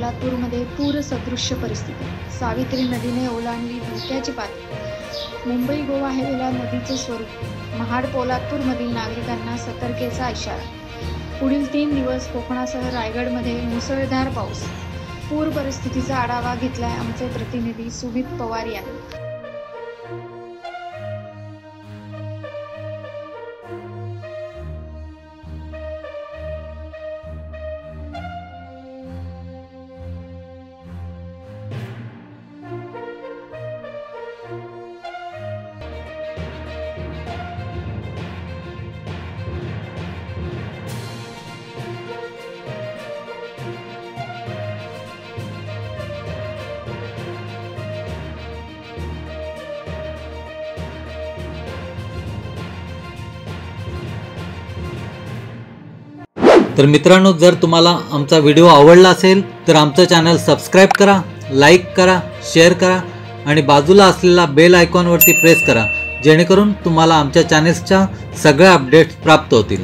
पोलादपूरमध्ये पूरसदृश्य परिस्थिती। सावित्री नदीने ओलांडली धोक्याची पातळी। मुंबई गोवा हायवेला नदीचे स्वरूप। महाड पोलादपूरमधील नागरिकांना सतर्कतेचा इशारा। पुढील 3 दिवस कोकणासह रायगडमध्ये मुसळधार पाऊस। पूर परिस्थितीचा आढावा घेतलाय आमचे प्रतिनिधी सुमित पवार यांनी। तर मित्रांनो, जर तुम्हाला आमचा व्हिडिओ आवडला असेल तर आमचं चॅनल सबस्क्राइब करा, लाईक करा, शेअर करा आणि बाजूला असलेला बेल आयकॉनवरती प्रेस करा, जेणेकरून तुम्हाला आमच्या चॅनल्सच्या सगळ्या अपडेट्स प्राप्त होतील।